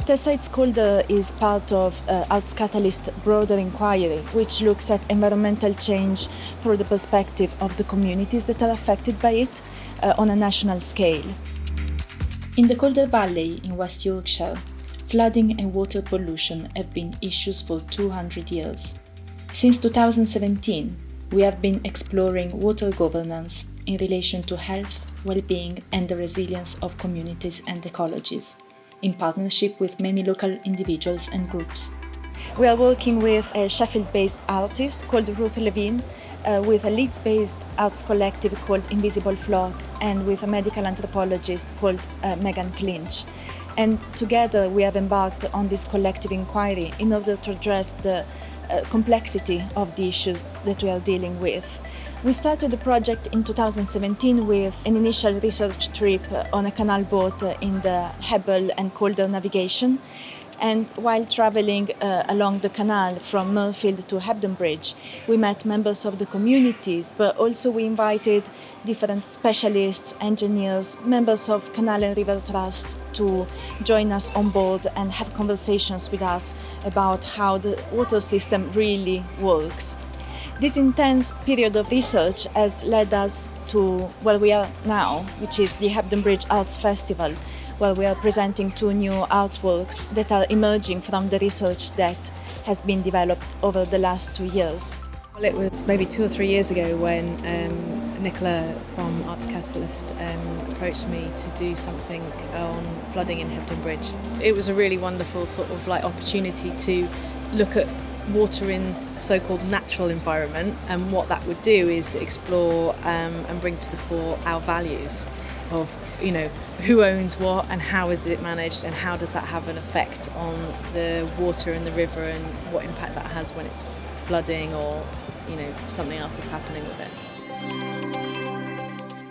Tesites Calder is part of Arts Catalyst's broader inquiry, which looks at environmental change through the perspective of the communities that are affected by it on a national scale. In the Calder Valley in West Yorkshire, flooding and water pollution have been issues for 200 years. Since 2017, we have been exploring water governance in relation to health, well-being and the resilience of communities and ecologies, in partnership with many local individuals and groups. We are working with a Sheffield-based artist called Ruth Levine, with a Leeds-based arts collective called Invisible Flock, and with a medical anthropologist called Megan Clinch. And together we have embarked on this collective inquiry in order to address the complexity of the issues that we are dealing with. We started the project in 2017 with an initial research trip on a canal boat in the Hebble and Calder navigation. And while travelling along the canal from Murfield to Hebden Bridge, we met members of the communities, but also we invited different specialists, engineers, members of Canal and River Trust to join us on board and have conversations with us about how the water system really works. This intense period of research has led us to where we are now, which is the Hebden Bridge Arts Festival, where we are presenting two new artworks that are emerging from the research that has been developed over the last 2 years. Well, it was maybe 2 or 3 years ago when Nicola from Arts Catalyst approached me to do something on flooding in Hebden Bridge. It was a really wonderful sort of like opportunity to look at water in a so-called natural environment, and what that would do is explore and bring to the fore our values of, you know, who owns what and how is it managed and how does that have an effect on the water in the river and what impact that has when it's flooding or, you know, something else is happening with it.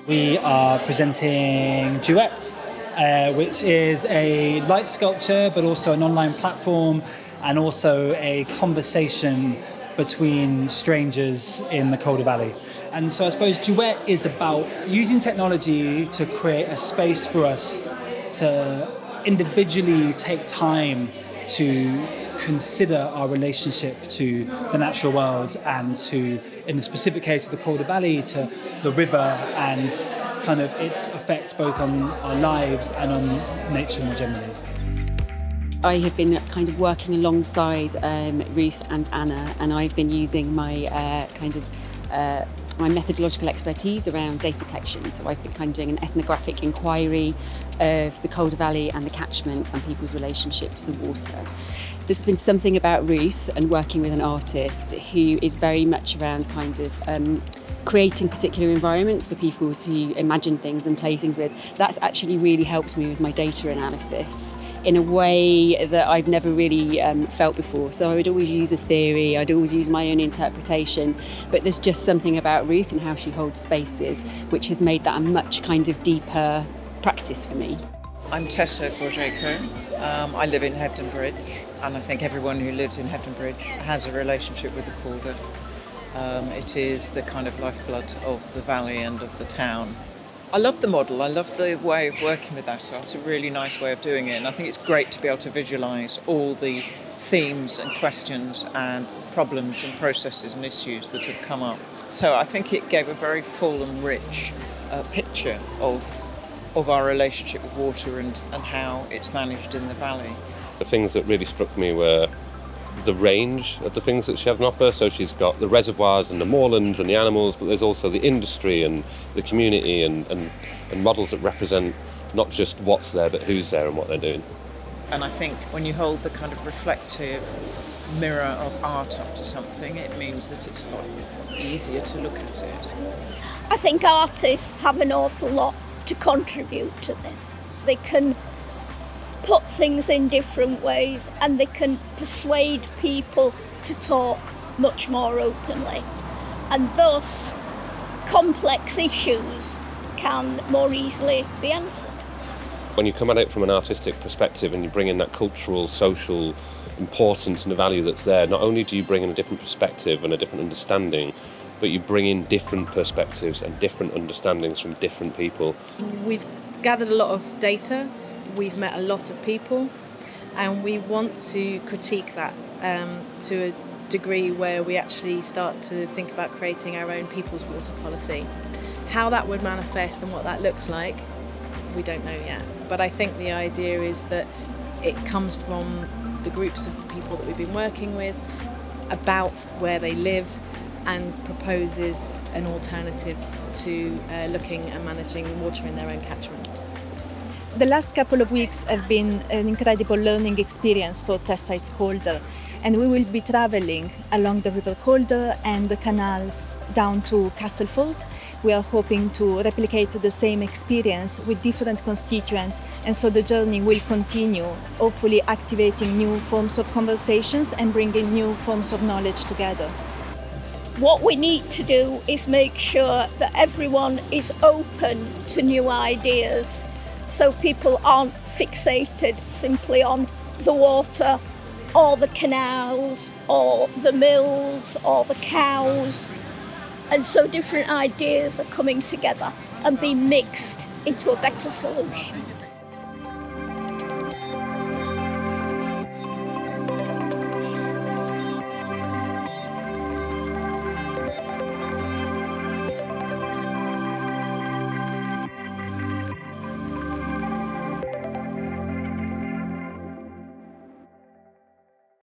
We are presenting Duet, which is a light sculpture but also an online platform and also a conversation between strangers in the Calder Valley. And so I suppose Duet is about using technology to create a space for us to individually take time to consider our relationship to the natural world and to, in the specific case of the Calder Valley, to the river and kind of its effects both on our lives and on nature more generally. I have been kind of working alongside Ruth and Anna, and I've been using my my methodological expertise around data collection. So I've been kind of doing an ethnographic inquiry of the Calder Valley and the catchment and people's relationship to the water. There's been something about Ruth and working with an artist who is very much around kind of creating particular environments for people to imagine things and play things with. That's actually really helped me with my data analysis in a way that I've never really felt before. So I would always use a theory, I'd always use my own interpretation, but there's just something about Ruth and how she holds spaces which has made that a much kind of deeper practice for me. I'm Tessa Gorjeko. I live in Hebden Bridge, and I think everyone who lives in Hebden Bridge has a relationship with the Calder. It is the kind of lifeblood of the valley and of the town. I love the model, I love the way of working with that, so it's a really nice way of doing it, and I think it's great to be able to visualise all the themes and questions and problems and processes and issues that have come up. So I think it gave a very full and rich picture of our relationship with water and how it's managed in the valley. The things that really struck me were the range of the things that she had on offer. So she's got the reservoirs and the moorlands and the animals, but there's also the industry and the community and models that represent not just what's there, but who's there and what they're doing. And I think when you hold the kind of reflective mirror of art up to something, it means that it's a lot easier to look at it. I think artists have an awful lot to contribute to this. They can put things in different ways and they can persuade people to talk much more openly, and thus complex issues can more easily be answered. When you come at it from an artistic perspective and you bring in that cultural, social importance and the value that's there, not only do you bring in a different perspective and a different understanding, but you bring in different perspectives and different understandings from different people. We've gathered a lot of data, we've met a lot of people, And we want to critique that to a degree where we actually start to think about creating our own people's water policy. How that would manifest and what that looks like, we don't know yet. But I think the idea is that it comes from the groups of people that we've been working with, about where they live, and proposes an alternative to looking and managing water in their own catchment. The last couple of weeks have been an incredible learning experience for Test Sites Calder, and we will be travelling along the River Calder and the canals down to Castleford. We are hoping to replicate the same experience with different constituents, and so the journey will continue, hopefully activating new forms of conversations and bringing new forms of knowledge together. What we need to do is make sure that everyone is open to new ideas, so people aren't fixated simply on the water or the canals or the mills or the cows. And so different ideas are coming together and being mixed into a better solution.